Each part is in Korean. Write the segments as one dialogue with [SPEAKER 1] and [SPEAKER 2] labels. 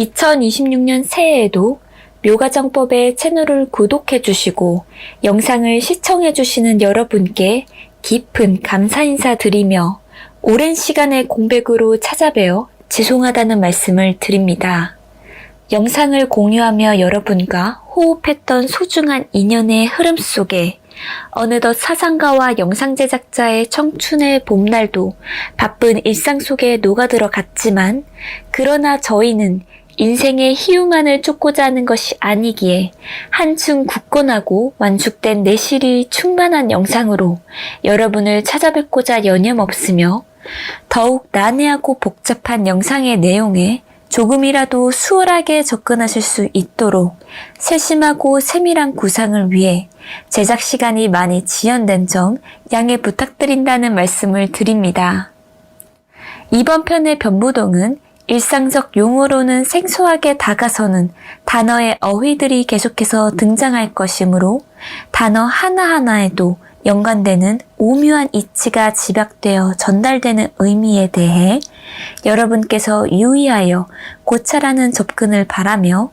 [SPEAKER 1] 2026년 새해에도 묘가정법의 채널을 구독해주시고 영상을 시청해주시는 여러분께 깊은 감사 인사드리며 오랜 시간의 공백으로 찾아뵈어 죄송하다는 말씀을 드립니다. 영상을 공유하며 여러분과 호흡했던 소중한 인연의 흐름 속에 어느덧 사상가와 영상 제작자의 청춘의 봄날도 바쁜 일상 속에 녹아들어 갔지만 그러나 저희는 인생의 희망을 쫓고자 하는 것이 아니기에 한층 굳건하고 완숙된 내실이 충만한 영상으로 여러분을 찾아뵙고자 여념없으며 더욱 난해하고 복잡한 영상의 내용에 조금이라도 수월하게 접근하실 수 있도록 세심하고 세밀한 구상을 위해 제작 시간이 많이 지연된 점 양해 부탁드린다는 말씀을 드립니다. 이번 편의 변무동은 일상적 용어로는 생소하게 다가서는 단어의 어휘들이 계속해서 등장할 것이므로 단어 하나하나에도 연관되는 오묘한 이치가 집약되어 전달되는 의미에 대해 여러분께서 유의하여 고찰하는 접근을 바라며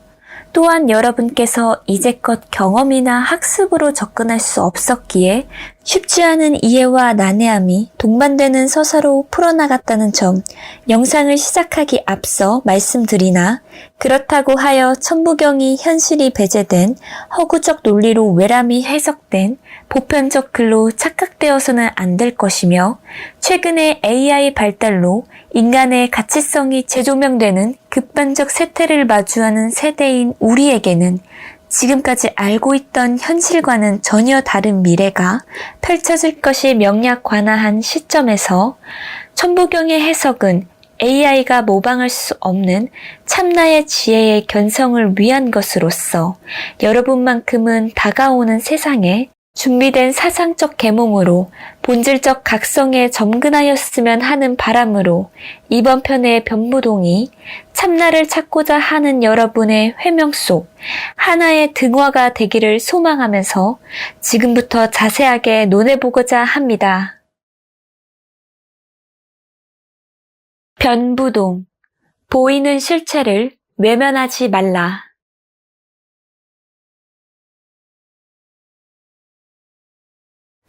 [SPEAKER 1] 또한 여러분께서 이제껏 경험이나 학습으로 접근할 수 없었기에 쉽지 않은 이해와 난해함이 동반되는 서사로 풀어나갔다는 점 영상을 시작하기 앞서 말씀드리나 그렇다고 하여 천부경이 현실이 배제된 허구적 논리로 외람이 해석된 보편적 글로 착각되어서는 안 될 것이며 최근의 AI 발달로 인간의 가치성이 재조명되는 급반적 쇠퇴를 마주하는 세대인 우리에게는 지금까지 알고 있던 현실과는 전혀 다른 미래가 펼쳐질 것이 명약관화한 시점에서 천부경의 해석은 AI가 모방할 수 없는 참나의 지혜의 견성을 위한 것으로서 여러분만큼은 다가오는 세상에 준비된 사상적 계몽으로 본질적 각성에 점근하였으면 하는 바람으로 이번 편의 변무동이 참나를 찾고자 하는 여러분의 회명 속 하나의 등화가 되기를 소망하면서 지금부터 자세하게 논해보고자 합니다. 변무동, 보이는 실체를 외면하지 말라.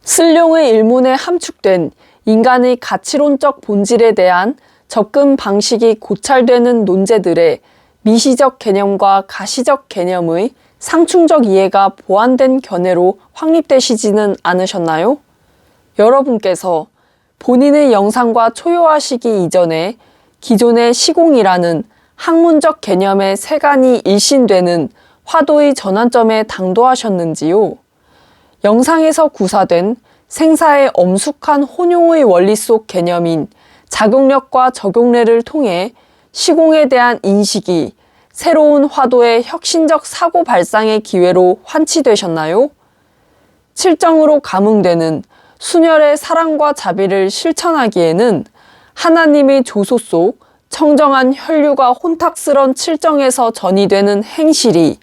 [SPEAKER 2] 슬룡의 일문에 함축된 인간의 가치론적 본질에 대한 접근 방식이 고찰되는 논제들의 미시적 개념과 가시적 개념의 상충적 이해가 보완된 견해로 확립되시지는 않으셨나요? 여러분께서 본인의 영상과 초요하시기 이전에 기존의 시공이라는 학문적 개념의 세간이 일신되는 화도의 전환점에 당도하셨는지요? 영상에서 구사된 생사의 엄숙한 혼용의 원리 속 개념인 작용력과 적용례를 통해 시공에 대한 인식이 새로운 화도의 혁신적 사고 발상의 기회로 환치되셨나요? 칠정으로 감응되는 순혈의 사랑과 자비를 실천하기에는 하나님의 조소 속 청정한 혈류가 혼탁스런 칠정에서 전이되는 행실이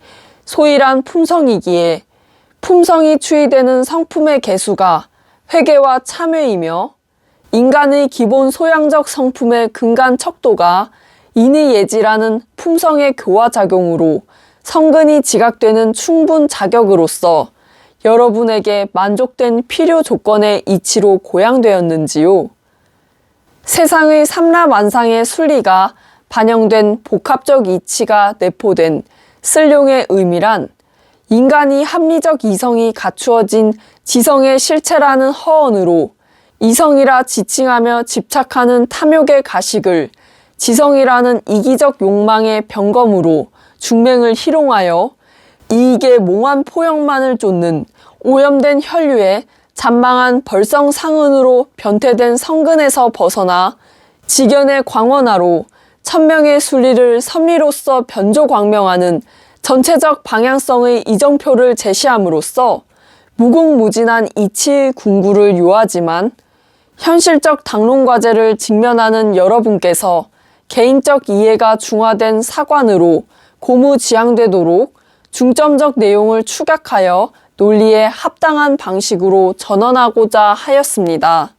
[SPEAKER 2] 소일한 품성이기에 품성이 추이되는 성품의 개수가 회개와 참회이며 인간의 기본 소양적 성품의 근간 척도가 인의 예지라는 품성의 교화작용으로 성근이 지각되는 충분 자격으로서 여러분에게 만족된 필요 조건의 이치로 고양되었는지요? 세상의 삼라만상의 순리가 반영된 복합적 이치가 내포된 슬룡의 의미란 인간이 합리적 이성이 갖추어진 지성의 실체라는 허언으로 이성이라 지칭하며 집착하는 탐욕의 가식을 지성이라는 이기적 욕망의 병검으로 중맹을 희롱하여 이익의 몽환 포영만을 쫓는 오염된 혈류의 잔망한 벌성상은으로 변태된 성근에서 벗어나 직연의 광원화로 천명의 순리를 섭리로서 변조광명하는 전체적 방향성의 이정표를 제시함으로써 무궁무진한 이치의 궁구를 요하지만 현실적 당론과제를 직면하는 여러분께서 개인적 이해가 중화된 사관으로 고무지향되도록 중점적 내용을 축약하여 논리에 합당한 방식으로 전언하고자 하였습니다.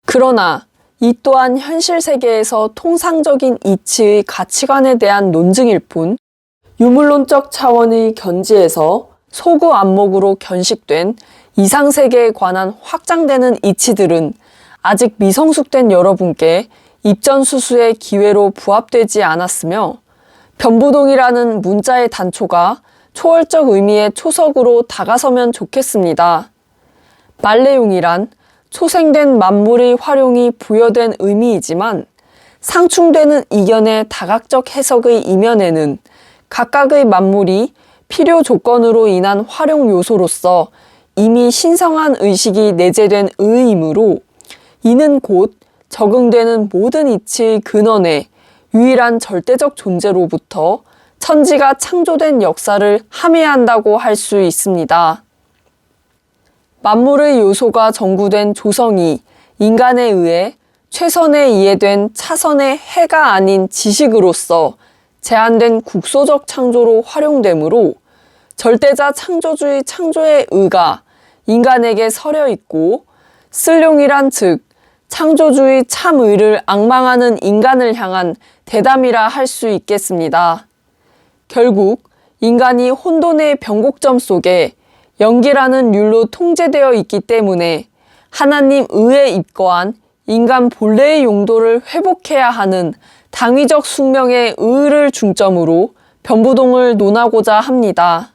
[SPEAKER 2] 그러나 이 또한 현실 세계에서 통상적인 이치의 가치관에 대한 논증일 뿐 유물론적 차원의 견지에서 소구 안목으로 견식된 이상세계에 관한 확장되는 이치들은 아직 미성숙된 여러분께 입전수수의 기회로 부합되지 않았으며 변부동이라는 문자의 단초가 초월적 의미의 초석으로 다가서면 좋겠습니다. 말레용이란 초생된 만물의 활용이 부여된 의미이지만 상충되는 이견의 다각적 해석의 이면에는 각각의 만물이 필요 조건으로 인한 활용 요소로서 이미 신성한 의식이 내재된 의이므로 이는 곧 적응되는 모든 이치의 근원에 유일한 절대적 존재로부터 천지가 창조된 역사를 함의한다고 할 수 있습니다. 만물의 요소가 전구된 조성이 인간에 의해 최선에 이해된 차선의 해가 아닌 지식으로서 제한된 국소적 창조로 활용되므로 절대자 창조주의 창조의 의가 인간에게 서려 있고 쓸룡이란 즉 창조주의 참의를 앙망하는 인간을 향한 대담이라 할 수 있겠습니다. 결국 인간이 혼돈의 변곡점 속에 영기라는 율로 통제되어 있기 때문에 하나님 의에 입거한 인간 본래의 용도를 회복해야 하는 당위적 숙명의 의를 중점으로 변부동을 논하고자 합니다.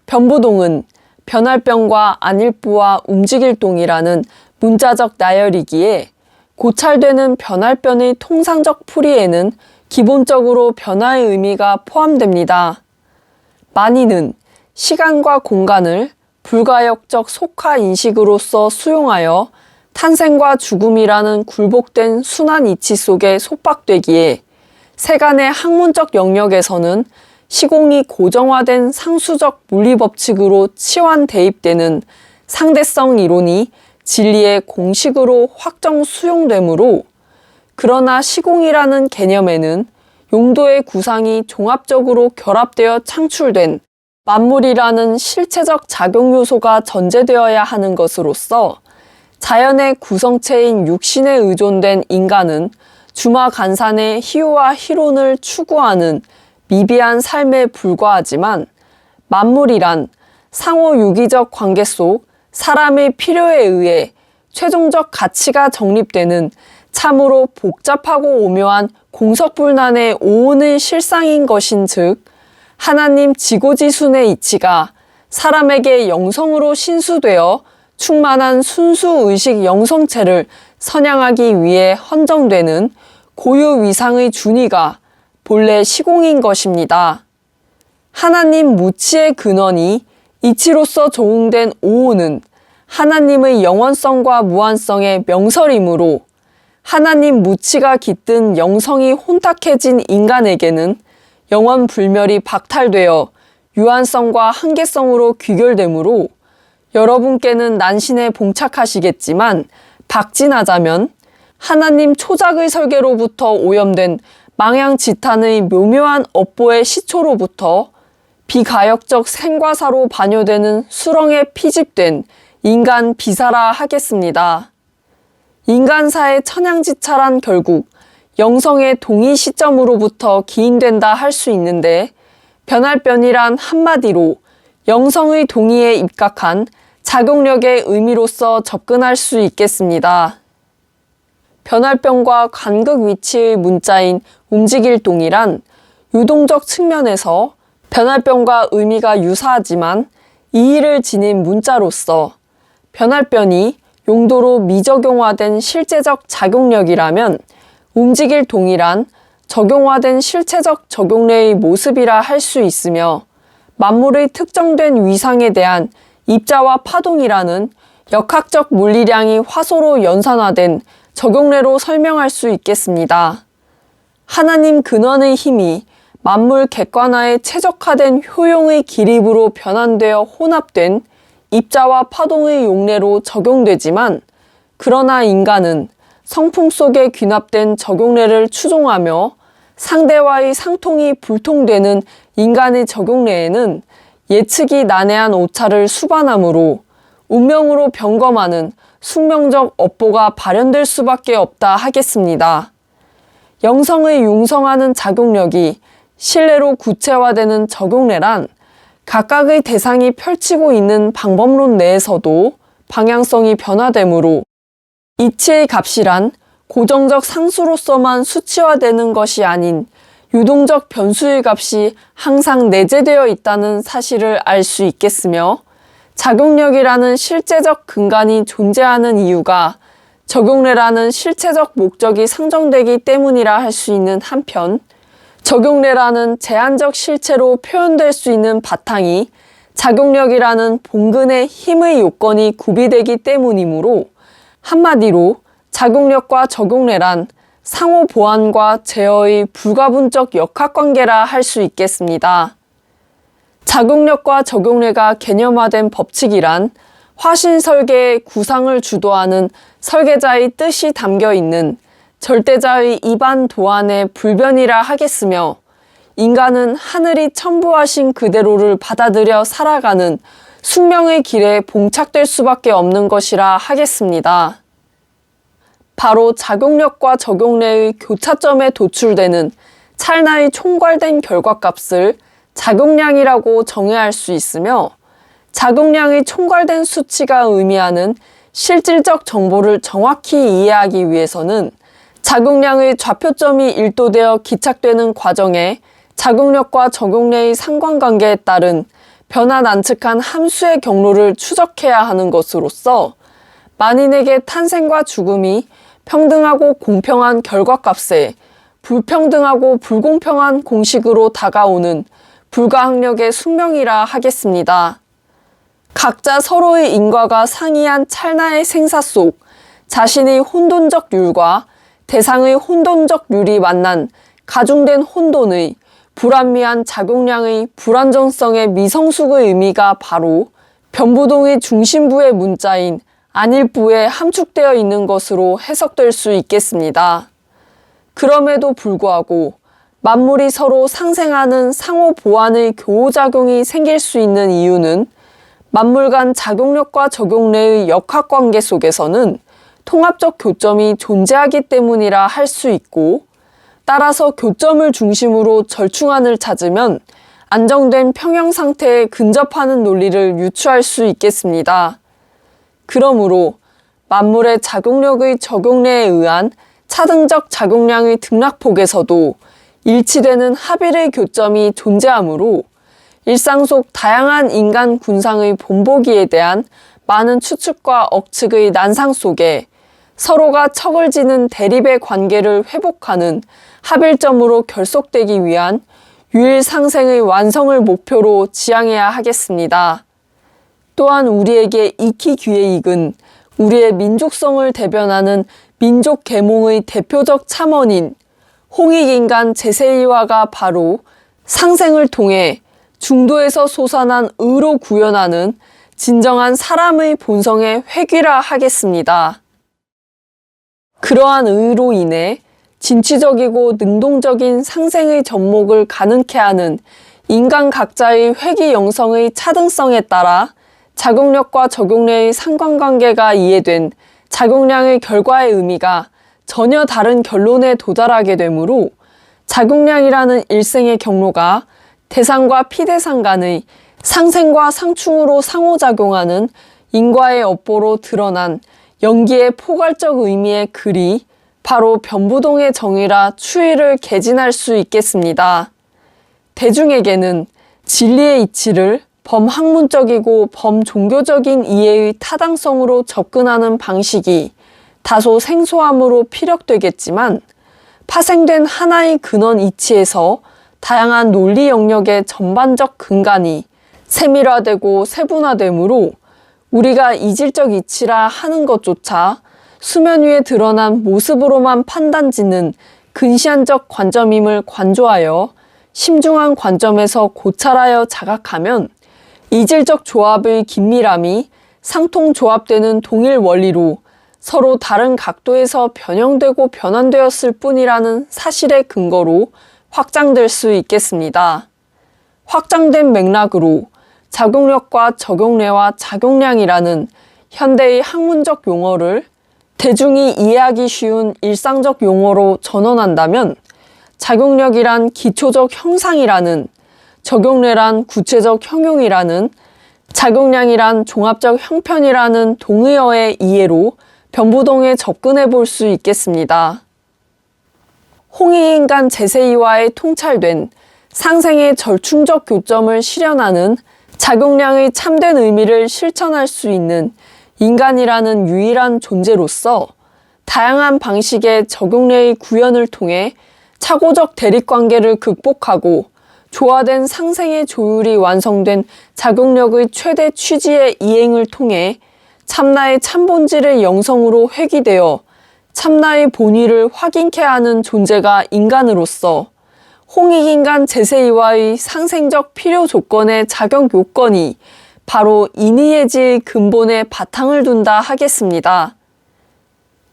[SPEAKER 2] 변부동은 변할병과 안일부와 움직일동이라는 문자적 나열이기에 고찰되는 변할변의 통상적 풀이에는 기본적으로 변화의 의미가 포함됩니다. 만이는 시간과 공간을 불가역적 속화 인식으로서 수용하여 탄생과 죽음이라는 굴복된 순환 이치 속에 속박되기에 세간의 학문적 영역에서는 시공이 고정화된 상수적 물리법칙으로 치환 대입되는 상대성 이론이 진리의 공식으로 확정 수용되므로 그러나 시공이라는 개념에는 용도의 구상이 종합적으로 결합되어 창출된 만물이라는 실체적 작용 요소가 전제되어야 하는 것으로서 자연의 구성체인 육신에 의존된 인간은 주마간산의 희유와 희론을 추구하는 미비한 삶에 불과하지만 만물이란 상호유기적 관계 속 사람의 필요에 의해 최종적 가치가 정립되는 참으로 복잡하고 오묘한 공석불난의 오온의 실상인 것인즉 하나님 지고지순의 이치가 사람에게 영성으로 신수되어 충만한 순수의식 영성체를 선양하기 위해 헌정되는 고유위상의 준위가 본래 시공인 것입니다. 하나님 무치의 근원이 이치로서 조응된 오온은 하나님의 영원성과 무한성의 명설이므로 하나님 무치가 깃든 영성이 혼탁해진 인간에게는 영원 불멸이 박탈되어 유한성과 한계성으로 귀결되므로 여러분께는 난신에 봉착하시겠지만 박진하자면 하나님 초작의 설계로부터 오염된 망향지탄의 묘묘한 업보의 시초로부터 비가역적 생과사로 반요되는 수렁에 피집된 인간 비사라 하겠습니다. 인간사의 천양지차란 결국 영성의 동의 시점으로부터 기인된다 할 수 있는데 변할변이란 한마디로 영성의 동의에 입각한 작용력의 의미로서 접근할 수 있겠습니다. 변할변과 간극 위치의 문자인 움직일동이란 유동적 측면에서 변할변과 의미가 유사하지만 이의를 지닌 문자로서 변할변이 용도로 미적용화된 실제적 작용력이라면 움직일동이란 적용화된 실체적 적용례의 모습이라 할 수 있으며 만물의 특정된 위상에 대한 입자와 파동이라는 역학적 물리량이 화소로 연산화된 적용례로 설명할 수 있겠습니다. 하나님 근원의 힘이 만물 객관화에 최적화된 효용의 기립으로 변환되어 혼합된 입자와 파동의 용례로 적용되지만 그러나 인간은 성품 속에 귀납된 적용례를 추종하며 상대와의 상통이 불통되는 인간의 적용례에는 예측이 난해한 오차를 수반하므로 운명으로 병검하는 숙명적 업보가 발현될 수밖에 없다 하겠습니다. 영성의 융성하는 작용력이 실내로 구체화되는 적용례란 각각의 대상이 펼치고 있는 방법론 내에서도 방향성이 변화되므로 이치의 값이란 고정적 상수로서만 수치화되는 것이 아닌 유동적 변수의 값이 항상 내재되어 있다는 사실을 알 수 있겠으며, 작용력이라는 실제적 근간이 존재하는 이유가 적용례라는 실체적 목적이 상정되기 때문이라 할 수 있는 한편, 적용례라는 제한적 실체로 표현될 수 있는 바탕이 작용력이라는 본근의 힘의 요건이 구비되기 때문이므로, 한마디로 작용력과 적용례란 상호 보완과 제어의 불가분적 역학관계라 할 수 있겠습니다. 작용력과 적용례가 개념화된 법칙이란 화신 설계의 구상을 주도하는 설계자의 뜻이 담겨 있는 절대자의 입안 도안의 불변이라 하겠으며, 인간은 하늘이 첨부하신 그대로를 받아들여 살아가는 숙명의 길에 봉착될 수밖에 없는 것이라 하겠습니다. 바로 작용력과 적용례의 교차점에 도출되는 찰나의 총괄된 결과값을 작용량이라고 정의할 수 있으며, 작용량의 총괄된 수치가 의미하는 실질적 정보를 정확히 이해하기 위해서는 작용량의 좌표점이 일도되어 기착되는 과정에 작용력과 적용례의 상관관계에 따른 변화난측한 함수의 경로를 추적해야 하는 것으로서, 만인에게 탄생과 죽음이 평등하고 공평한 결과값에 불평등하고 불공평한 공식으로 다가오는 불가항력의 숙명이라 하겠습니다. 각자 서로의 인과가 상이한 찰나의 생사 속 자신의 혼돈적 률과 대상의 혼돈적 률이 만난 가중된 혼돈의 불합리한 작용량의 불안정성의 미성숙의 의미가 바로 변부동의 중심부의 문자인 안일부에 함축되어 있는 것으로 해석될 수 있겠습니다. 그럼에도 불구하고 만물이 서로 상생하는 상호 보완의 교호작용이 생길 수 있는 이유는 만물 간 작용력과 적용례의 역학관계 속에서는 통합적 교점이 존재하기 때문이라 할 수 있고, 따라서 교점을 중심으로 절충안을 찾으면 안정된 평형 상태에 근접하는 논리를 유추할 수 있겠습니다. 그러므로 만물의 작용력의 적용례에 의한 차등적 작용량의 등락폭에서도 일치되는 합일의 교점이 존재하므로 일상 속 다양한 인간 군상의 본보기에 대한 많은 추측과 억측의 난상 속에 서로가 척을 지는 대립의 관계를 회복하는 합일점으로 결속되기 위한 유일 상생의 완성을 목표로 지향해야 하겠습니다. 또한 우리에게 익히 귀에 익은 우리의 민족성을 대변하는 민족 계몽의 대표적 참언인 홍익인간 제세이화가 바로 상생을 통해 중도에서 솟아난 의로 구현하는 진정한 사람의 본성의 회귀라 하겠습니다. 그러한 의로 인해 진취적이고 능동적인 상생의 접목을 가능케 하는 인간 각자의 회귀 영성의 차등성에 따라 작용력과 적용례의 상관관계가 이해된 작용량의 결과의 의미가 전혀 다른 결론에 도달하게 되므로 작용량이라는 일생의 경로가 대상과 피대상 간의 상생과 상충으로 상호작용하는 인과의 업보로 드러난 연기의 포괄적 의미의 글이 바로 변부동의 정의라 추이를 개진할 수 있겠습니다. 대중에게는 진리의 이치를 범학문적이고 범종교적인 이해의 타당성으로 접근하는 방식이 다소 생소함으로 피력되겠지만, 파생된 하나의 근원 이치에서 다양한 논리 영역의 전반적 근간이 세밀화되고 세분화되므로 우리가 이질적 이치라 하는 것조차 수면 위에 드러난 모습으로만 판단짓는 근시안적 관점임을 관조하여 심중한 관점에서 고찰하여 자각하면 이질적 조합의 긴밀함이 상통 조합되는 동일 원리로 서로 다른 각도에서 변형되고 변환되었을 뿐이라는 사실의 근거로 확장될 수 있겠습니다. 확장된 맥락으로 작용력과 적용례와 작용량이라는 현대의 학문적 용어를 대중이 이해하기 쉬운 일상적 용어로 전환한다면 작용력이란 기초적 형상이라는, 적용례란 구체적 형용이라는, 작용량이란 종합적 형편이라는 동의어의 이해로 변부동에 접근해 볼 수 있겠습니다. 홍익인간 제세이와의 통찰된 상생의 절충적 교점을 실현하는 작용량의 참된 의미를 실천할 수 있는 인간이라는 유일한 존재로서 다양한 방식의 적용례의 구현을 통해 차고적 대립관계를 극복하고 조화된 상생의 조율이 완성된 작용력의 최대 취지의 이행을 통해 참나의 참본질의 영성으로 회귀되어 참나의 본의를 확인케 하는 존재가 인간으로서 홍익인간 제세이와의 상생적 필요 조건의 작용 요건이 바로 인의예지의 근본에 바탕을 둔다 하겠습니다.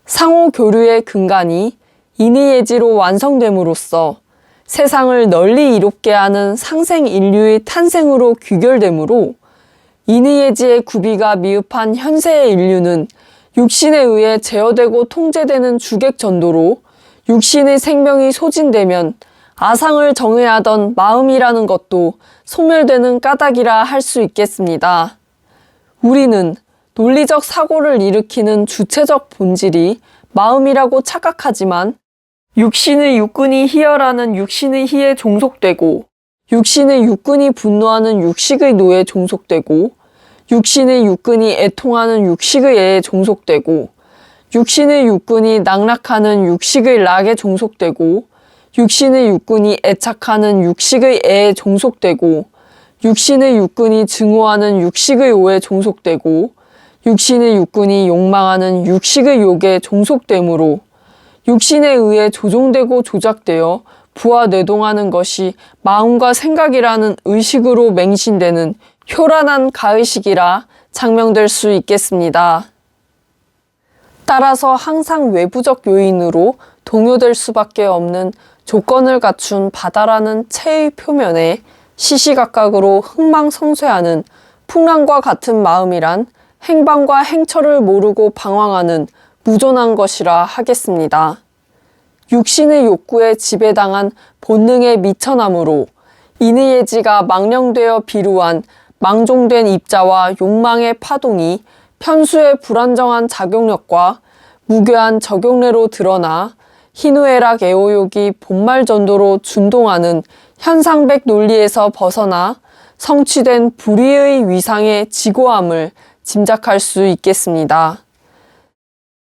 [SPEAKER 2] 상호 교류의 근간이 인의예지로 완성됨으로써 세상을 널리 이롭게 하는 상생 인류의 탄생으로 귀결되므로 인의예지의 구비가 미흡한 현세의 인류는 육신에 의해 제어되고 통제되는 주객전도로 육신의 생명이 소진되면 아상을 정의하던 마음이라는 것도 소멸되는 까닭이라 할 수 있겠습니다. 우리는 논리적 사고를 일으키는 주체적 본질이 마음이라고 착각하지만 육신의 육군이 희열하는 육신의 희에 종속되고 육신의 육군이 분노하는 육식의 노에 종속되고 육신의 육군이 애통하는 육식의 애에 종속되고 육신의 육군이 낙락하는 육식의 락에 종속되고 육신의 육군이 애착하는 육식의 애에 종속되고 육신의 육군이 증오하는 육식의 오에 종속되고 육신의 육군이 욕망하는 육식의 욕에 종속되므로 육신에 의해 조종되고 조작되어 부하 뇌동하는 것이 마음과 생각이라는 의식으로 맹신되는 효란한 가의식이라 장명될 수 있겠습니다. 따라서 항상 외부적 요인으로 동요될 수밖에 없는 조건을 갖춘 바다라는 체의 표면에 시시각각으로 흥망성쇠하는 풍랑과 같은 마음이란 행방과 행처를 모르고 방황하는 무존한 것이라 하겠습니다. 육신의 욕구에 지배당한 본능의 미천함으로 인의예지가 망령되어 비루한 망종된 입자와 욕망의 파동이 편수의 불안정한 작용력과 무괴한 적용례로 드러나 희노애락 애호욕이 본말 전도로 준동하는 현상백 논리에서 벗어나 성취된 불의의 위상의 지고함을 짐작할 수 있겠습니다.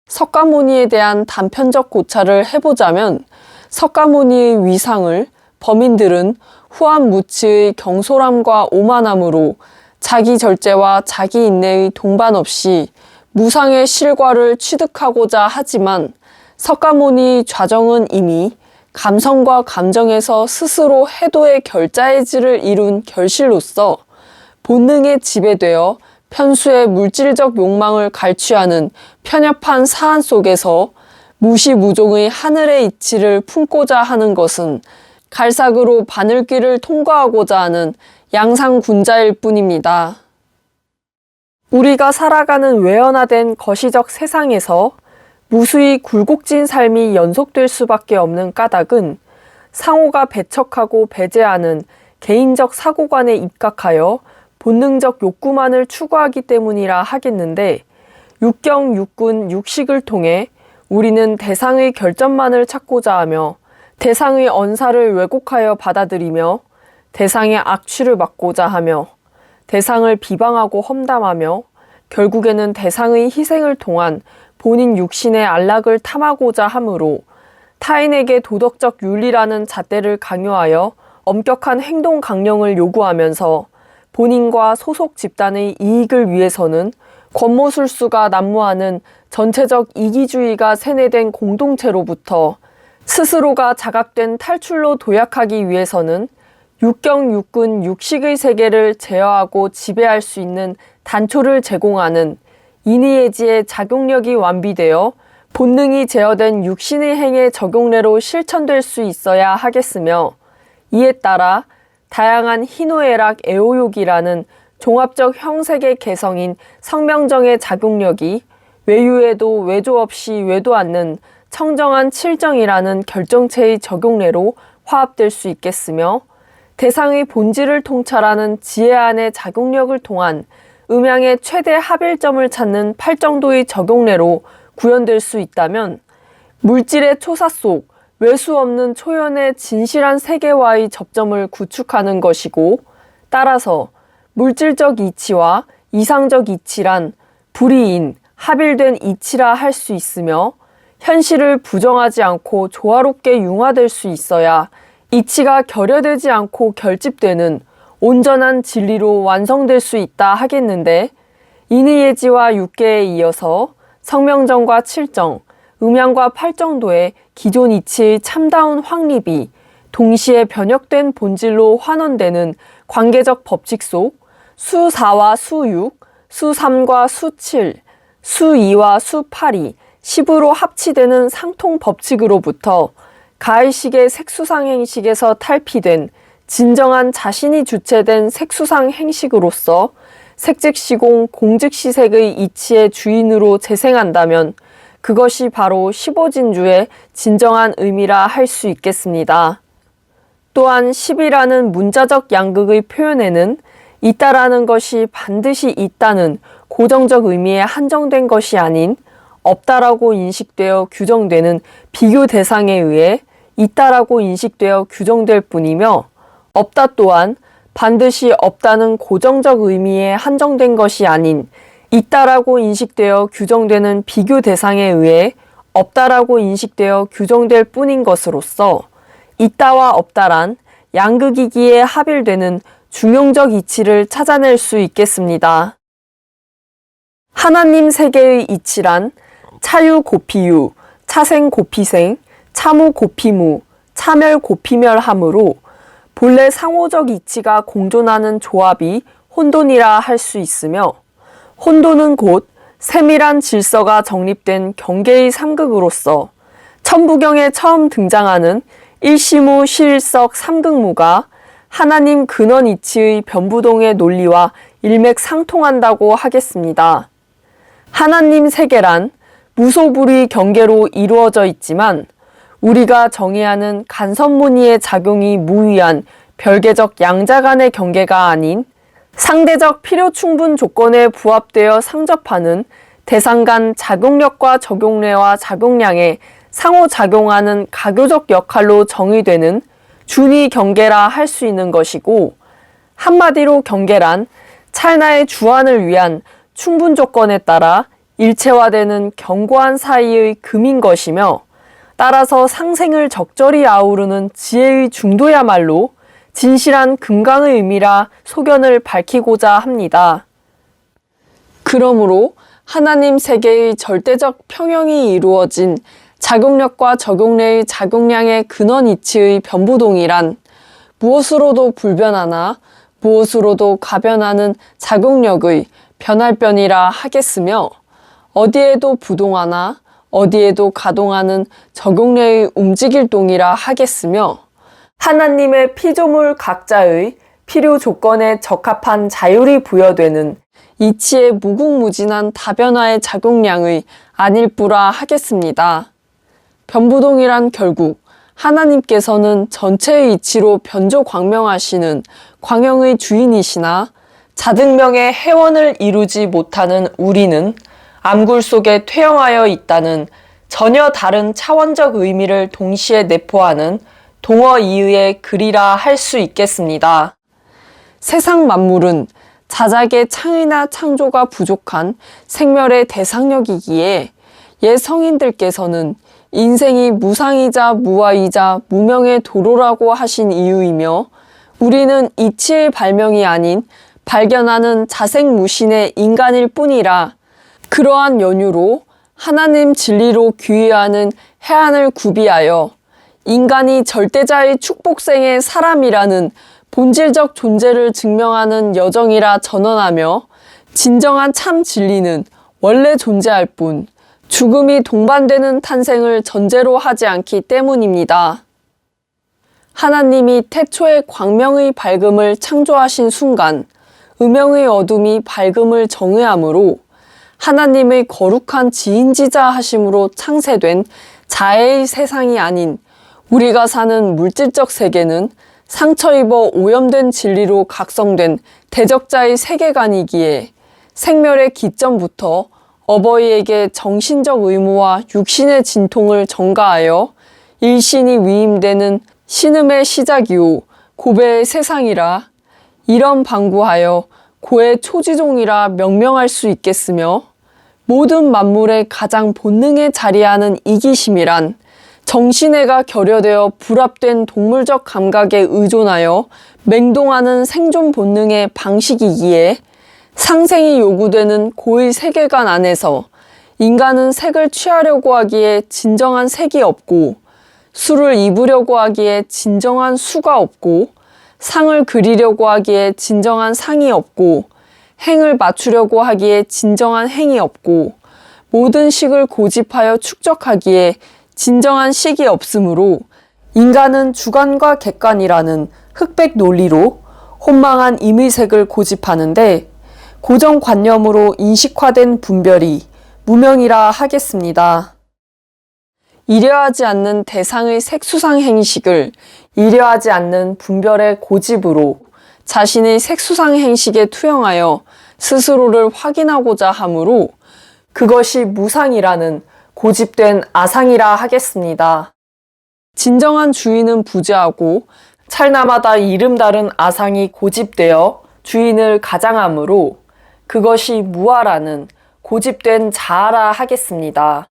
[SPEAKER 2] 석가모니에 대한 단편적 고찰을 해보자면 석가모니의 위상을 범인들은 후한무치의 경솔함과 오만함으로 자기 절제와 자기 인내의 동반 없이 무상의 실과를 취득하고자 하지만 석가모니의 좌정은 이미 감성과 감정에서 스스로 해도의 결자해지를 이룬 결실로서 본능에 지배되어 편수의 물질적 욕망을 갈취하는 편협한 사안 속에서 무시무종의 하늘의 이치를 품고자 하는 것은 갈삭으로 바늘길을 통과하고자 하는 양상군자일 뿐입니다. 우리가 살아가는 외연화된 거시적 세상에서 무수히 굴곡진 삶이 연속될 수밖에 없는 까닭은 상호가 배척하고 배제하는 개인적 사고관에 입각하여 본능적 욕구만을 추구하기 때문이라 하겠는데 육경, 육군, 육식을 통해 우리는 대상의 결점만을 찾고자 하며 대상의 언사를 왜곡하여 받아들이며 대상의 악취를 맡고자 하며 대상을 비방하고 험담하며 결국에는 대상의 희생을 통한 본인 육신의 안락을 탐하고자 하므로 타인에게 도덕적 윤리라는 잣대를 강요하여 엄격한 행동 강령을 요구하면서 본인과 소속 집단의 이익을 위해서는 권모술수가 난무하는 전체적 이기주의가 세뇌된 공동체로부터 스스로가 자각된 탈출로 도약하기 위해서는 육경, 육군, 육식의 세계를 제어하고 지배할 수 있는 단초를 제공하는 인의예지의 작용력이 완비되어 본능이 제어된 육신의 행의 적용례로 실천될 수 있어야 하겠으며 이에 따라 다양한 희노애락 애호욕이라는 종합적 형색의 개성인 성명정의 작용력이 외유에도 외조 없이 외도 않는 청정한 칠정이라는 결정체의 적용례로 화합될 수 있겠으며 대상의 본질을 통찰하는 지혜안의 작용력을 통한 음양의 최대 합일점을 찾는 팔정도의 적용례로 구현될 수 있다면 물질의 초사 속 외수 없는 초연의 진실한 세계와의 접점을 구축하는 것이고 따라서 물질적 이치와 이상적 이치란 불이인 합일된 이치라 할 수 있으며 현실을 부정하지 않고 조화롭게 융화될 수 있어야 이치가 결여되지 않고 결집되는 온전한 진리로 완성될 수 있다 하겠는데 인의예지와 육계에 이어서 성명정과 칠정, 음양과 팔정도의 기존 이치의 참다운 확립이 동시에 변혁된 본질로 환원되는 관계적 법칙 속 수4와 수6, 수3과 수7, 수2와 수8이 10으로 합치되는 상통 법칙으로부터 가의식의 색수상 행식에서 탈피된 진정한 자신이 주체된 색수상 행식으로서 색즉시공 공즉시색의 이치의 주인으로 재생한다면 그것이 바로 15진주의 진정한 의미라 할 수 있겠습니다. 또한 10이라는 문자적 양극의 표현에는 있다라는 것이 반드시 있다는 고정적 의미에 한정된 것이 아닌 없다라고 인식되어 규정되는 비교 대상에 의해 있다라고 인식되어 규정될 뿐이며 없다 또한 반드시 없다는 고정적 의미에 한정된 것이 아닌 있다라고 인식되어 규정되는 비교 대상에 의해 없다라고 인식되어 규정될 뿐인 것으로서 있다와 없다란 양극이기에 합일되는 중용적 이치를 찾아낼 수 있겠습니다. 하나님 세계의 이치란 차유 고피유, 차생 고피생, 차무 고피무, 차멸 고피멸하므로 본래 상호적 이치가 공존하는 조합이 혼돈이라 할 수 있으며 혼돈은 곧 세밀한 질서가 정립된 경계의 삼극으로서 천부경에 처음 등장하는 일시무 실석 삼극무가 하나님 근원 이치의 변부동의 논리와 일맥상통한다고 하겠습니다. 하나님 세계란 무소불위 경계로 이루어져 있지만 우리가 정의하는 간섭무늬의 작용이 무위한 별개적 양자 간의 경계가 아닌 상대적 필요 충분 조건에 부합되어 상접하는 대상 간 작용력과 적용례와 작용량에 상호작용하는 가교적 역할로 정의되는 준위 경계라 할 수 있는 것이고 한마디로 경계란 찰나의 주안을 위한 충분 조건에 따라 일체화되는 견고한 사이의 금인 것이며 따라서 상생을 적절히 아우르는 지혜의 중도야말로 진실한 금강의 의미라 소견을 밝히고자 합니다. 그러므로 하나님 세계의 절대적 평형이 이루어진 작용력과 적용례의 작용량의 근원 이치의 변부동이란 무엇으로도 불변하나 무엇으로도 가변하는 작용력의 변할변이라 하겠으며 어디에도 부동하나 어디에도 가동하는 적용례의 움직일 동이라 하겠으며 하나님의 피조물 각자의 필요 조건에 적합한 자율이 부여되는 이치의 무궁무진한 다변화의 작용량의 아닐뿌라 하겠습니다. 변부동이란 결국 하나님께서는 전체의 이치로 변조광명하시는 광영의 주인이시나 자등명의 해원을 이루지 못하는 우리는 암굴 속에 퇴영하여 있다는 전혀 다른 차원적 의미를 동시에 내포하는 동어 이의의 글이라 할 수 있겠습니다. 세상 만물은 자작의 창의나 창조가 부족한 생멸의 대상력이기에 옛 성인들께서는 인생이 무상이자 무아이자 무명의 도로라고 하신 이유이며 우리는 이치의 발명이 아닌 발견하는 자생무신의 인간일 뿐이라 그러한 연유로 하나님 진리로 귀의하는 해안을 구비하여 인간이 절대자의 축복생의 사람이라는 본질적 존재를 증명하는 여정이라 전언하며 진정한 참 진리는 원래 존재할 뿐 죽음이 동반되는 탄생을 전제로 하지 않기 때문입니다. 하나님이 태초의 광명의 밝음을 창조하신 순간 음영의 어둠이 밝음을 정의함으로 하나님의 거룩한 지인지자 하심으로 창세된 자애의 세상이 아닌 우리가 사는 물질적 세계는 상처 입어 오염된 진리로 각성된 대적자의 세계관이기에 생멸의 기점부터 어버이에게 정신적 의무와 육신의 진통을 전가하여 일신이 위임되는 신음의 시작이요 고배의 세상이라 이런 방구하여 고의 초지종이라 명명할 수 있겠으며 모든 만물의 가장 본능에 자리하는 이기심이란 정신애가 결여되어 불합된 동물적 감각에 의존하여 맹동하는 생존 본능의 방식이기에 상생이 요구되는 고의 세계관 안에서 인간은 색을 취하려고 하기에 진정한 색이 없고 술을 입으려고 하기에 진정한 수가 없고 상을 그리려고 하기에 진정한 상이 없고 행을 맞추려고 하기에 진정한 행이 없고 모든 식을 고집하여 축적하기에 진정한 식이 없으므로 인간은 주관과 객관이라는 흑백 논리로 혼망한 임의색을 고집하는데 고정관념으로 인식화된 분별이 무명이라 하겠습니다. 이려하지 않는 대상의 색수상 행식을 이려하지 않는 분별의 고집으로 자신의 색수상 행식에 투영하여 스스로를 확인하고자 하므로 그것이 무상이라는 고집된 아상이라 하겠습니다. 진정한 주인은 부재하고 찰나마다 이름 다른 아상이 고집되어 주인을 가장하므로 그것이 무아라는 고집된 자아라 하겠습니다.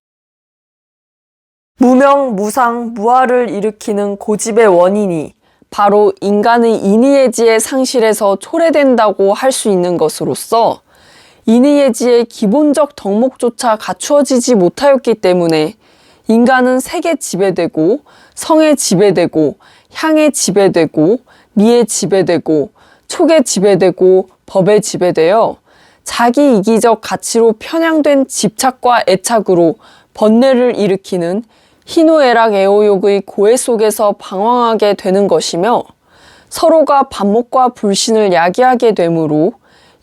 [SPEAKER 2] 무명, 무상, 무아를 일으키는 고집의 원인이 바로 인간의 인의예지의 상실에서 초래된다고 할 수 있는 것으로서 인의예지의 기본적 덕목조차 갖추어지지 못하였기 때문에 인간은 색에 지배되고 성에 지배되고 향에 지배되고 미에 지배되고 촉에 지배되고 법에 지배되어 자기 이기적 가치로 편향된 집착과 애착으로 번뇌를 일으키는 희노애락 애호욕의 고해 속에서 방황하게 되는 것이며 서로가 반목과 불신을 야기하게 되므로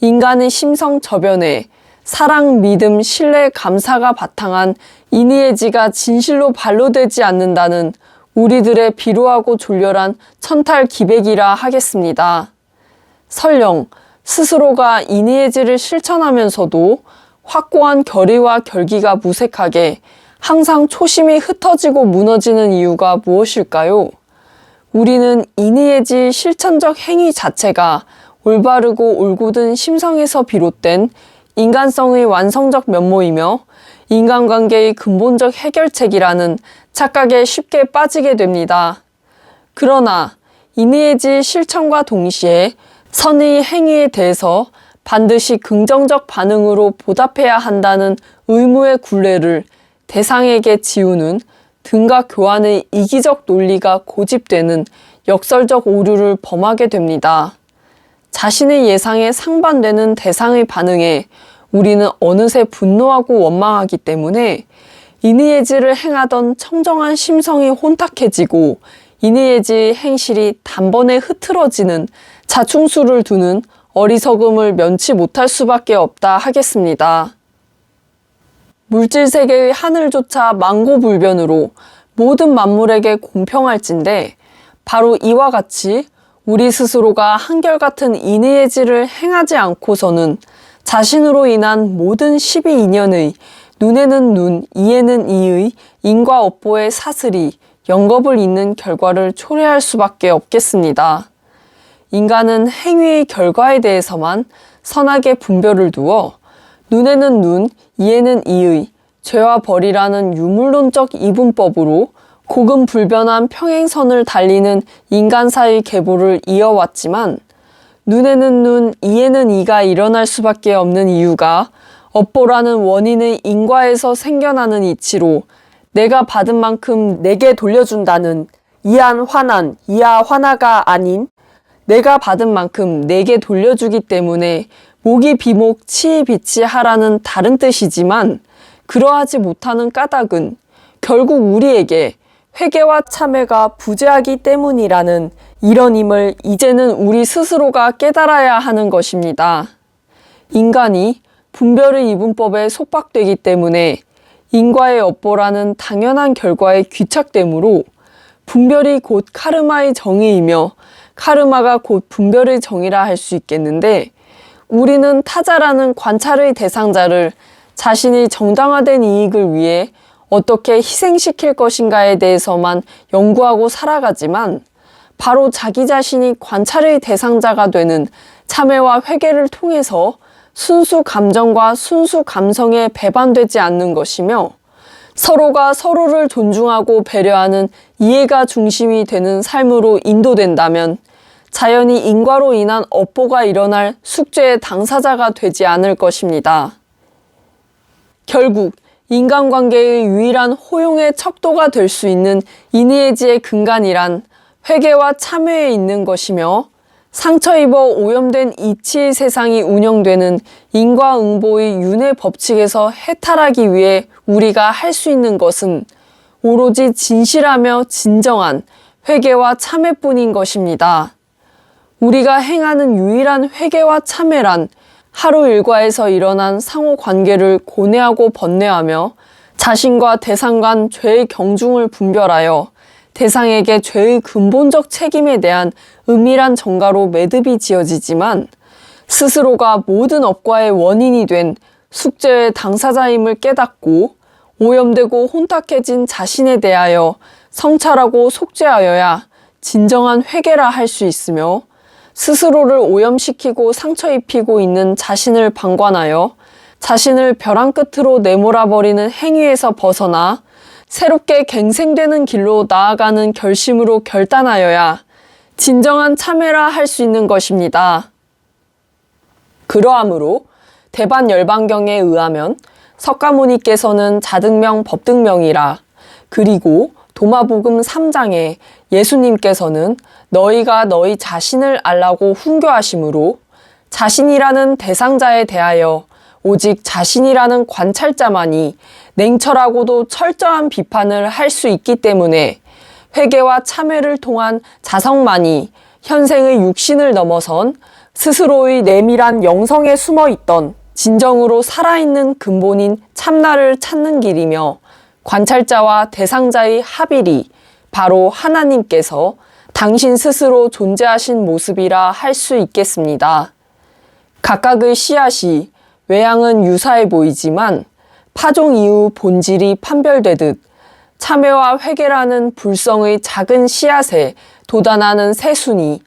[SPEAKER 2] 인간의 심성 저변에 사랑, 믿음, 신뢰, 감사가 바탕한 인의예지가 진실로 반로되지 않는다는 우리들의 비루하고 졸렬한 천탈기백이라 하겠습니다. 설령 스스로가 인의예지를 실천하면서도 확고한 결의와 결기가 무색하게 항상 초심이 흩어지고 무너지는 이유가 무엇일까요? 우리는 인의예지 실천적 행위 자체가 올바르고 올곧은 심성에서 비롯된 인간성의 완성적 면모이며 인간관계의 근본적 해결책이라는 착각에 쉽게 빠지게 됩니다. 그러나 인의예지 실천과 동시에 선의 행위에 대해서 반드시 긍정적 반응으로 보답해야 한다는 의무의 굴레를 대상에게 지우는 등가 교환의 이기적 논리가 고집되는 역설적 오류를 범하게 됩니다. 자신의 예상에 상반되는 대상의 반응에 우리는 어느새 분노하고 원망하기 때문에 인의예지를 행하던 청정한 심성이 혼탁해지고 인의예지의 행실이 단번에 흐트러지는 자충수를 두는 어리석음을 면치 못할 수밖에 없다 하겠습니다. 물질세계의 하늘조차 망고불변으로 모든 만물에게 공평할진대 바로 이와 같이 우리 스스로가 한결같은 인의예지를 행하지 않고서는 자신으로 인한 모든 12인연의 눈에는 눈, 이에는 이의 인과 업보의 사슬이 영겁을 잇는 결과를 초래할 수밖에 없겠습니다. 인간은 행위의 결과에 대해서만 선악의 분별을 두어 눈에는 눈, 이에는 이의, 죄와 벌이라는 유물론적 이분법으로 고금불변한 평행선을 달리는 인간사의 계보를 이어왔지만 눈에는 눈, 이에는 이가 일어날 수밖에 없는 이유가 업보라는 원인의 인과에서 생겨나는 이치로 내가 받은 만큼 내게 돌려준다는 이한 환한, 이하 환하가 아닌 내가 받은 만큼 내게 돌려주기 때문에 모기 비목 치이 비치하라는 다른 뜻이지만 그러하지 못하는 까닭은 결국 우리에게 회개와 참회가 부재하기 때문이라는 이런임을 이제는 우리 스스로가 깨달아야 하는 것입니다. 인간이 분별의 이분법에 속박되기 때문에 인과의 업보라는 당연한 결과에 귀착되므로 분별이 곧 카르마의 정의이며 카르마가 곧 분별의 정의라 할 수 있겠는데, 우리는 타자라는 관찰의 대상자를 자신이 정당화된 이익을 위해 어떻게 희생시킬 것인가에 대해서만 연구하고 살아가지만, 바로 자기 자신이 관찰의 대상자가 되는 참회와 회개를 통해서 순수 감정과 순수 감성에 배반되지 않는 것이며, 서로가 서로를 존중하고 배려하는 이해가 중심이 되는 삶으로 인도된다면 자연히 인과로 인한 업보가 일어날 숙제의 당사자가 되지 않을 것입니다. 결국 인간관계의 유일한 호용의 척도가 될 수 있는 인의의지의 근간이란 회개와 참회에 있는 것이며, 상처 입어 오염된 이치의 세상이 운영되는 인과응보의 윤회 법칙에서 해탈하기 위해 우리가 할 수 있는 것은 오로지 진실하며 진정한 회개와 참회뿐인 것입니다. 우리가 행하는 유일한 회개와 참회란 하루 일과에서 일어난 상호 관계를 고뇌하고 번뇌하며 자신과 대상 간 죄의 경중을 분별하여 대상에게 죄의 근본적 책임에 대한 은밀한 정가로 매듭이 지어지지만, 스스로가 모든 업과의 원인이 된 숙제의 당사자임을 깨닫고 오염되고 혼탁해진 자신에 대하여 성찰하고 속죄하여야 진정한 회개라 할 수 있으며, 스스로를 오염시키고 상처 입히고 있는 자신을 방관하여 자신을 벼랑 끝으로 내몰아버리는 행위에서 벗어나 새롭게 갱생되는 길로 나아가는 결심으로 결단하여야 진정한 참회라 할 수 있는 것입니다. 그러하므로 대반열반경에 의하면 석가모니께서는 자등명 법등명이라, 그리고 도마복음 3장에 예수님께서는 너희가 너희 자신을 알라고 훈교하심으로 자신이라는 대상자에 대하여 오직 자신이라는 관찰자만이 냉철하고도 철저한 비판을 할 수 있기 때문에 회개와 참회를 통한 자성만이 현생의 육신을 넘어선 스스로의 내밀한 영성에 숨어 있던 진정으로 살아있는 근본인 참나를 찾는 길이며, 관찰자와 대상자의 합일이 바로 하나님께서 당신 스스로 존재하신 모습이라 할 수 있겠습니다. 각각의 씨앗이 외양은 유사해 보이지만 파종 이후 본질이 판별되듯 참회와 회개라는 불성의 작은 씨앗에 돋아나는 새순이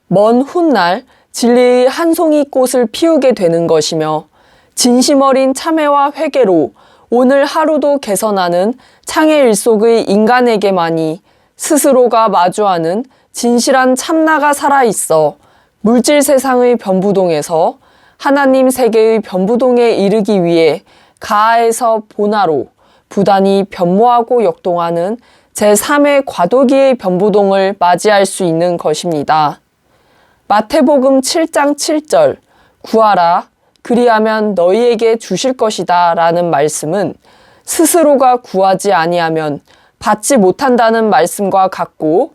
[SPEAKER 2] 먼 훗날 진리의 한 송이 꽃을 피우게 되는 것이며, 진심 어린 참회와 회개로 오늘 하루도 개선하는 창의 일속의 인간에게만이 스스로가 마주하는 진실한 참나가 살아있어 물질 세상의 변부동에서 하나님 세계의 변부동에 이르기 위해 가하에서 본하로 부단히 변모하고 역동하는 제3의 과도기의 변부동을 맞이할 수 있는 것입니다. 마태복음 7장 7절 구하라 그리하면 너희에게 주실 것이다 라는 말씀은 스스로가 구하지 아니하면 받지 못한다는 말씀과 같고,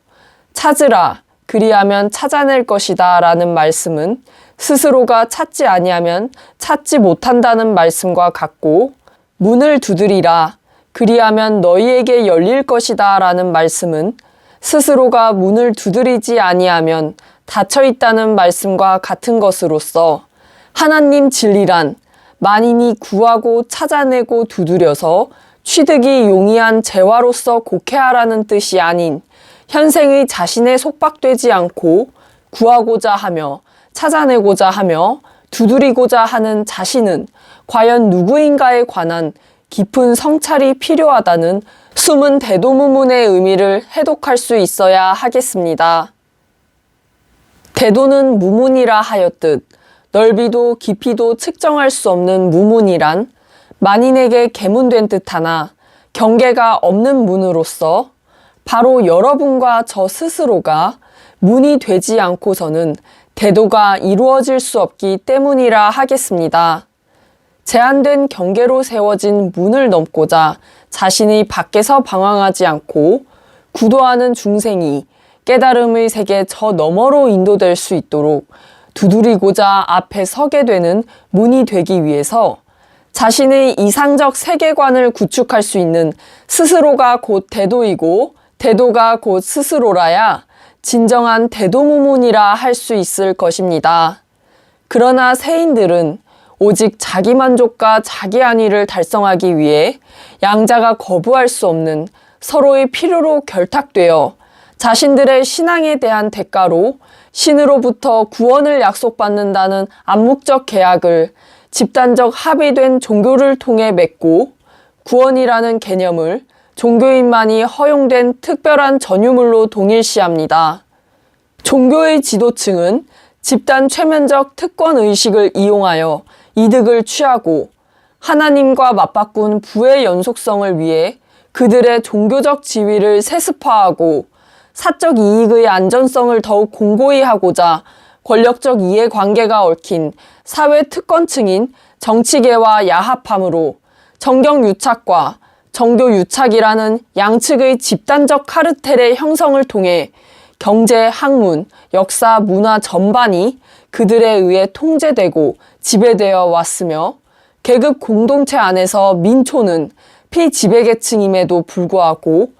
[SPEAKER 2] 찾으라 그리하면 찾아낼 것이다 라는 말씀은 스스로가 찾지 아니하면 찾지 못한다는 말씀과 같고, 문을 두드리라 그리하면 너희에게 열릴 것이다 라는 말씀은 스스로가 문을 두드리지 아니하면 닫혀 있다는 말씀과 같은 것으로서, 하나님 진리란 만인이 구하고 찾아내고 두드려서 취득이 용이한 재화로서 곡해하라는 뜻이 아닌, 현생의 자신에 속박되지 않고 구하고자 하며 찾아내고자 하며 두드리고자 하는 자신은 과연 누구인가에 관한 깊은 성찰이 필요하다는 숨은 대도무문의 의미를 해독할 수 있어야 하겠습니다. 대도는 무문이라 하였듯 넓이도 깊이도 측정할 수 없는 무문이란 만인에게 계문된 듯하나 경계가 없는 문으로서 바로 여러분과 저 스스로가 문이 되지 않고서는 대도가 이루어질 수 없기 때문이라 하겠습니다. 제한된 경계로 세워진 문을 넘고자 자신이 밖에서 방황하지 않고 구도하는 중생이 깨달음의 세계 저 너머로 인도될 수 있도록 두드리고자 앞에 서게 되는 문이 되기 위해서 자신의 이상적 세계관을 구축할 수 있는 스스로가 곧 대도이고 대도가 곧 스스로라야 진정한 대도무문이라 할 수 있을 것입니다. 그러나 세인들은 오직 자기 만족과 자기 안위를 달성하기 위해 양자가 거부할 수 없는 서로의 필요로 결탁되어 자신들의 신앙에 대한 대가로 신으로부터 구원을 약속받는다는 암묵적 계약을 집단적 합의된 종교를 통해 맺고 구원이라는 개념을 종교인만이 허용된 특별한 전유물로 동일시합니다. 종교의 지도층은 집단 최면적 특권의식을 이용하여 이득을 취하고 하나님과 맞바꾼 부의 연속성을 위해 그들의 종교적 지위를 세습화하고 사적 이익의 안전성을 더욱 공고히 하고자 권력적 이해관계가 얽힌 사회 특권층인 정치계와 야합함으로 정경유착과 정교유착이라는 양측의 집단적 카르텔의 형성을 통해 경제, 학문, 역사, 문화 전반이 그들에 의해 통제되고 지배되어 왔으며 계급 공동체 안에서 민초는 피지배계층임에도 불구하고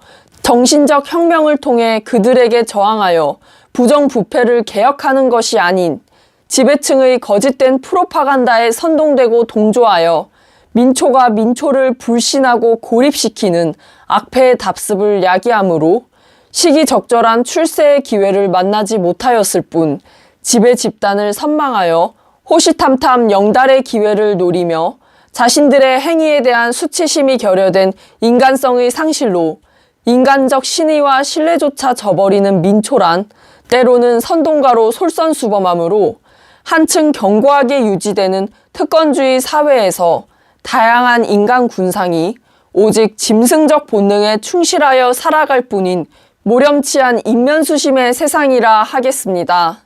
[SPEAKER 2] 정신적 혁명을 통해 그들에게 저항하여 부정부패를 개혁하는 것이 아닌 지배층의 거짓된 프로파간다에 선동되고 동조하여 민초가 민초를 불신하고 고립시키는 악패의 답습을 야기하므로 시기적절한 출세의 기회를 만나지 못하였을 뿐 지배 집단을 선망하여 호시탐탐 영달의 기회를 노리며 자신들의 행위에 대한 수치심이 결여된 인간성의 상실로 인간적 신의와 신뢰조차 저버리는 민초란 때로는 선동가로 솔선수범하므로 한층 견고하게 유지되는 특권주의 사회에서 다양한 인간 군상이 오직 짐승적 본능에 충실하여 살아갈 뿐인 모렴치한 인면수심의 세상이라 하겠습니다.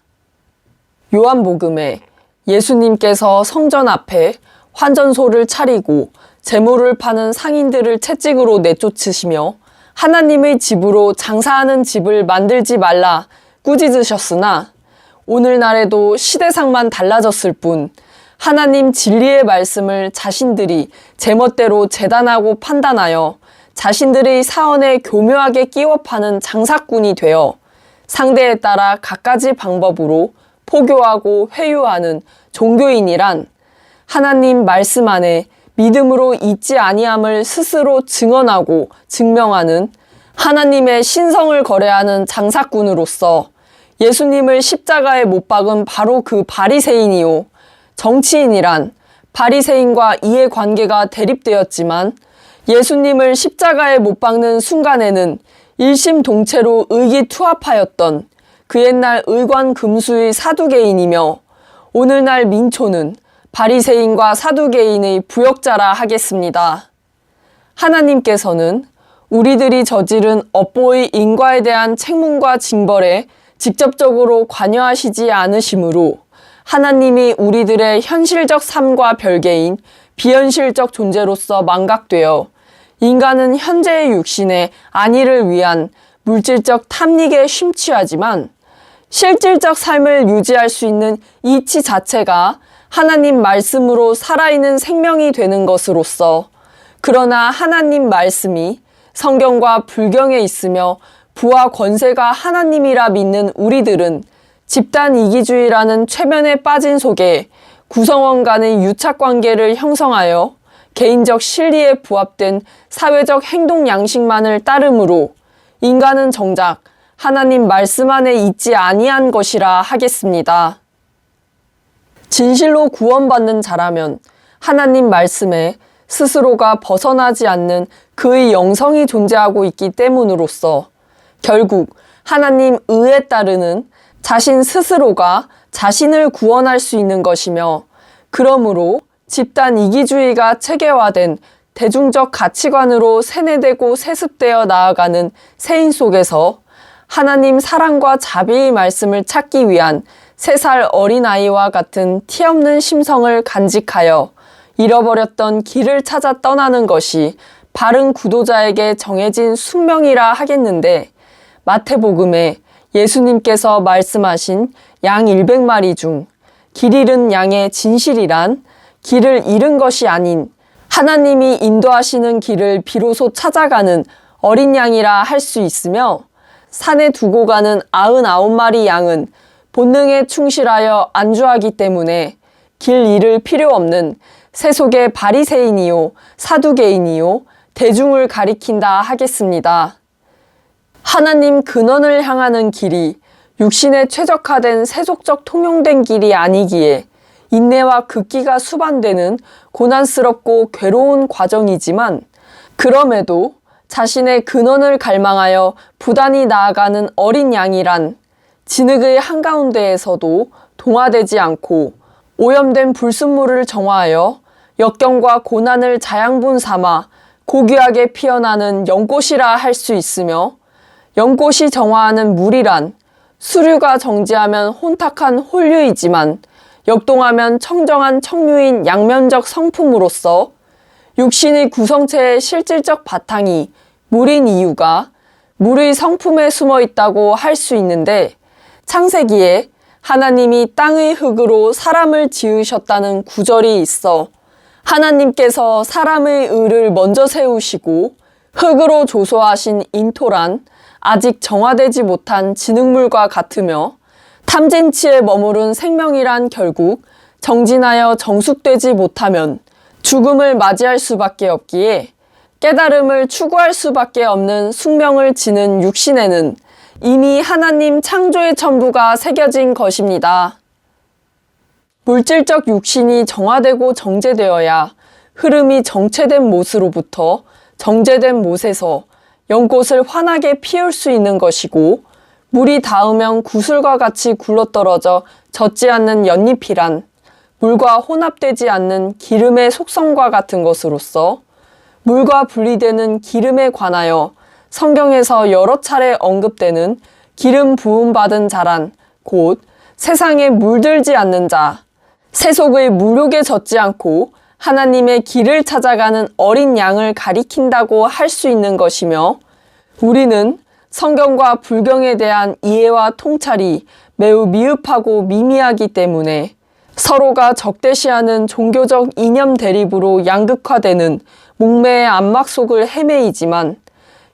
[SPEAKER 2] 요한복음에 예수님께서 성전 앞에 환전소를 차리고 재물을 파는 상인들을 채찍으로 내쫓으시며 하나님의 집으로 장사하는 집을 만들지 말라 꾸짖으셨으나 오늘날에도 시대상만 달라졌을 뿐 하나님 진리의 말씀을 자신들이 제멋대로 재단하고 판단하여 자신들의 사언에 교묘하게 끼워 파는 장사꾼이 되어 상대에 따라 갖가지 방법으로 포교하고 회유하는 종교인이란 하나님 말씀 안에 믿음으로 있지 아니함을 스스로 증언하고 증명하는 하나님의 신성을 거래하는 장사꾼으로서 예수님을 십자가에 못 박은 바로 그 바리새인이요 정치인이란 바리새인과 이해관계가 대립되었지만 예수님을 십자가에 못 박는 순간에는 일심동체로 의기투합하였던 그 옛날 의관금수의 사두개인이며 오늘날 민초는 바리새인과 사두개인의 부역자라 하겠습니다. 하나님께서는 우리들이 저지른 업보의 인과에 대한 책문과 징벌에 직접적으로 관여하시지 않으시므로 하나님이 우리들의 현실적 삶과 별개인 비현실적 존재로서 망각되어 인간은 현재의 육신의 안위를 위한 물질적 탐닉에 심취하지만 실질적 삶을 유지할 수 있는 이치 자체가 하나님 말씀으로 살아있는 생명이 되는 것으로서 그러나 하나님 말씀이 성경과 불경에 있으며 부와 권세가 하나님이라 믿는 우리들은 집단 이기주의라는 최면에 빠진 속에 구성원 간의 유착관계를 형성하여 개인적 실리에 부합된 사회적 행동 양식만을 따르므로 인간은 정작 하나님 말씀 안에 있지 아니한 것이라 하겠습니다. 진실로 구원받는 자라면 하나님 말씀에 스스로가 벗어나지 않는 그의 영성이 존재하고 있기 때문으로서 결국 하나님 의에 따르는 자신 스스로가 자신을 구원할 수 있는 것이며 그러므로 집단 이기주의가 체계화된 대중적 가치관으로 세뇌되고 세습되어 나아가는 세인 속에서 하나님 사랑과 자비의 말씀을 찾기 위한 3살 어린아이와 같은 티없는 심성을 간직하여 잃어버렸던 길을 찾아 떠나는 것이 바른 구도자에게 정해진 숙명이라 하겠는데 마태복음에 예수님께서 말씀하신 양 100마리 중 길 잃은 양의 진실이란 길을 잃은 것이 아닌 하나님이 인도하시는 길을 비로소 찾아가는 어린 양이라 할 수 있으며, 산에 두고 가는 99마리 양은 본능에 충실하여 안주하기 때문에 길 잃을 필요 없는 세속의 바리새인이요 사두개인이요 대중을 가리킨다 하겠습니다. 하나님 근원을 향하는 길이 육신에 최적화된 세속적 통용된 길이 아니기에 인내와 극기가 수반되는 고난스럽고 괴로운 과정이지만, 그럼에도 자신의 근원을 갈망하여 부단히 나아가는 어린 양이란 진흙의 한가운데에서도 동화되지 않고 오염된 불순물을 정화하여 역경과 고난을 자양분 삼아 고귀하게 피어나는 연꽃이라 할 수 있으며, 연꽃이 정화하는 물이란 수류가 정지하면 혼탁한 홀류이지만 역동하면 청정한 청류인 양면적 성품으로서 육신의 구성체의 실질적 바탕이 물인 이유가 물의 성품에 숨어 있다고 할 수 있는데, 창세기에 하나님이 땅의 흙으로 사람을 지으셨다는 구절이 있어 하나님께서 사람의 의를 먼저 세우시고 흙으로 조소하신 인토란 아직 정화되지 못한 진흙물과 같으며, 탐진치에 머무른 생명이란 결국 정진하여 정숙되지 못하면 죽음을 맞이할 수밖에 없기에 깨달음을 추구할 수밖에 없는 숙명을 지는 육신에는 이미 하나님 창조의 첨부가 새겨진 것입니다. 물질적 육신이 정화되고 정제되어야 흐름이 정체된 못으로부터 정제된 못에서 연꽃을 환하게 피울 수 있는 것이고, 물이 닿으면 구슬과 같이 굴러떨어져 젖지 않는 연잎이란 물과 혼합되지 않는 기름의 속성과 같은 것으로서 물과 분리되는 기름에 관하여 성경에서 여러 차례 언급되는 기름 부음 받은 자란 곧 세상에 물들지 않는 자, 세속의 무욕에 젖지 않고 하나님의 길을 찾아가는 어린 양을 가리킨다고 할 수 있는 것이며, 우리는 성경과 불경에 대한 이해와 통찰이 매우 미흡하고 미미하기 때문에 서로가 적대시하는 종교적 이념 대립으로 양극화되는 목매의 안막 속을 헤매이지만,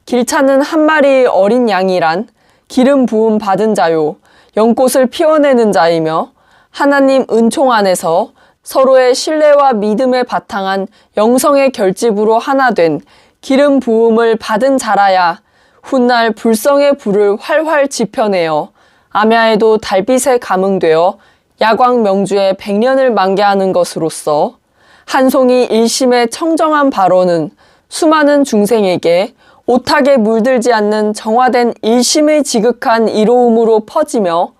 [SPEAKER 2] 길 찾는 한 마리의 어린 양이란 기름 부음 받은 자요 연꽃을 피워내는 자이며, 하나님 은총 안에서 서로의 신뢰와 믿음에 바탕한 영성의 결집으로 하나 된 기름 부음을 받은 자라야 훗날 불성의 불을 활활 지펴내어 암야에도 달빛에 감응되어 야광 명주에 백년을 만개하는 것으로서 한 송이 일심의 청정한 발언은 수많은 중생에게 오타게 물들지 않는 정화된 일심의 지극한 이로움으로 퍼지며,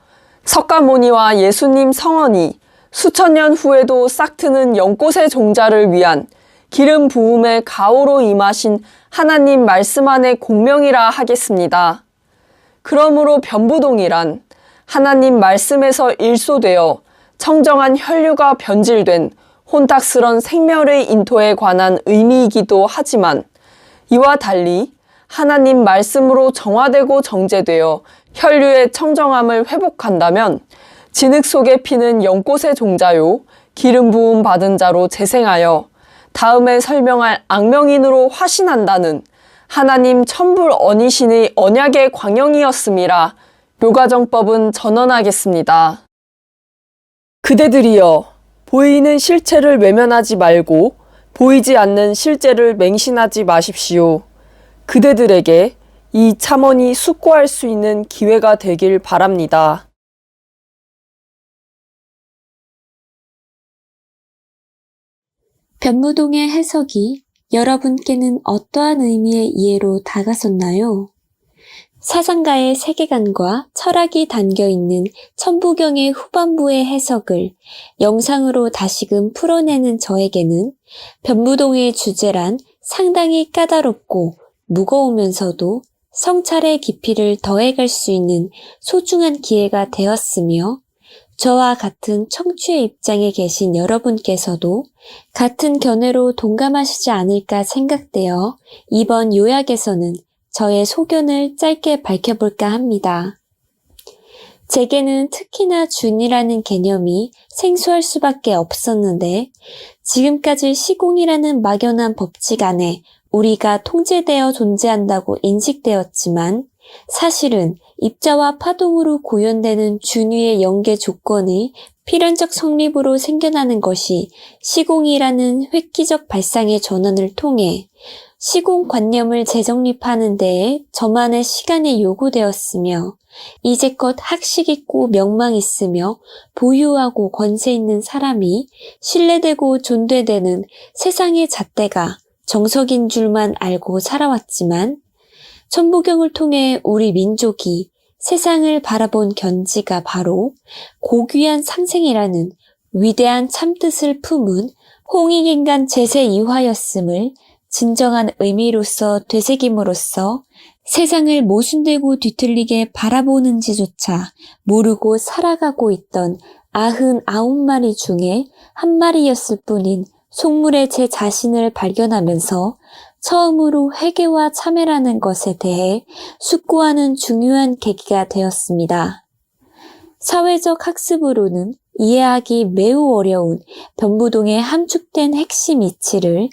[SPEAKER 2] 석가모니와 예수님 성언이 수천 년 후에도 싹트는 연꽃의 종자를 위한 기름 부음의 가호로 임하신 하나님 말씀 안의 공명이라 하겠습니다. 그러므로 변부동이란 하나님 말씀에서 일소되어 청정한 혈류가 변질된 혼탁스런 생멸의 인토에 관한 의미이기도 하지만, 이와 달리 하나님 말씀으로 정화되고 정제되어 혈류의 청정함을 회복한다면 진흙 속에 피는 연꽃의 종자요 기름 부음 받은 자로 재생하여 다음에 설명할 악명인으로 화신한다는 하나님 천불 언이신의 언약의 광영이었음이라 묘가정법은 전언하겠습니다. 그대들이여, 보이는 실체를 외면하지 말고 보이지 않는 실제를 맹신하지 마십시오. 그대들에게 이 참언이 숙고할 수 있는 기회가 되길 바랍니다.
[SPEAKER 1] 변무동의 해석이 여러분께는 어떠한 의미의 이해로 다가섰나요? 사상가의 세계관과 철학이 담겨있는 천부경의 후반부의 해석을 영상으로 다시금 풀어내는 저에게는 변무동의 주제란 상당히 까다롭고 무거우면서도 성찰의 깊이를 더해갈 수 있는 소중한 기회가 되었으며, 저와 같은 청취의 입장에 계신 여러분께서도 같은 견해로 동감하시지 않을까 생각되어 이번 요약에서는 저의 소견을 짧게 밝혀볼까 합니다. 제게는 특히나 준이라는 개념이 생소할 수밖에 없었는데 지금까지 시공이라는 막연한 법칙 안에 우리가 통제되어 존재한다고 인식되었지만 사실은 입자와 파동으로 구현되는 준위의 연계 조건의 필연적 성립으로 생겨나는 것이 시공이라는 획기적 발상의 전환을 통해 시공관념을 재정립하는 데에 저만의 시간이 요구되었으며 이제껏 학식 있고 명망 있으며 보유하고 권세 있는 사람이 신뢰되고 존대되는 세상의 잣대가 정석인 줄만 알고 살아왔지만 천부경을 통해 우리 민족이 세상을 바라본 견지가 바로 고귀한 상생이라는 위대한 참뜻을 품은 홍익인간 제세2화였음을 진정한 의미로서 되새김으로써 세상을 모순되고 뒤틀리게 바라보는지조차 모르고 살아가고 있던 99마리 중에 한 마리였을 뿐인 속물의 제 자신을 발견하면서 처음으로 회개와 참회라는 것에 대해 숙고하는 중요한 계기가 되었습니다. 사회적 학습으로는 이해하기 매우 어려운 변부동의 함축된 핵심 이치를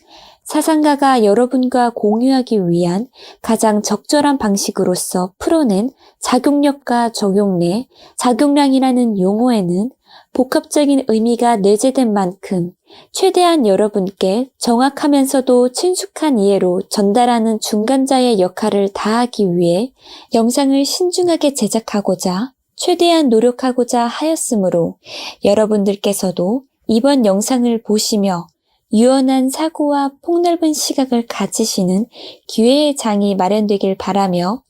[SPEAKER 1] 사상가가 여러분과 공유하기 위한 가장 적절한 방식으로서 풀어낸 작용력과 적용례, 작용량이라는 용어에는 복합적인 의미가 내재된 만큼 최대한 여러분께 정확하면서도 친숙한 이해로 전달하는 중간자의 역할을 다하기 위해 영상을 신중하게 제작하고자 최대한 노력하고자 하였으므로 여러분들께서도 이번 영상을 보시며 유연한 사고와 폭넓은 시각을 가지시는 기회의 장이 마련되길 바라며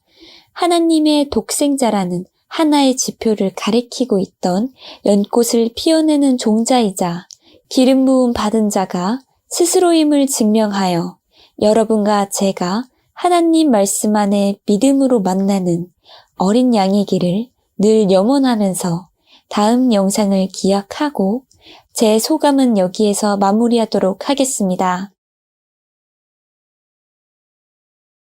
[SPEAKER 1] 하나님의 독생자라는 하나의 지표를 가리키고 있던 연꽃을 피워내는 종자이자 기름 부음 받은 자가 스스로임을 증명하여 여러분과 제가 하나님 말씀 안에 믿음으로 만나는 어린 양이기를 늘 염원하면서 다음 영상을 기약하고 제 소감은 여기에서 마무리하도록 하겠습니다.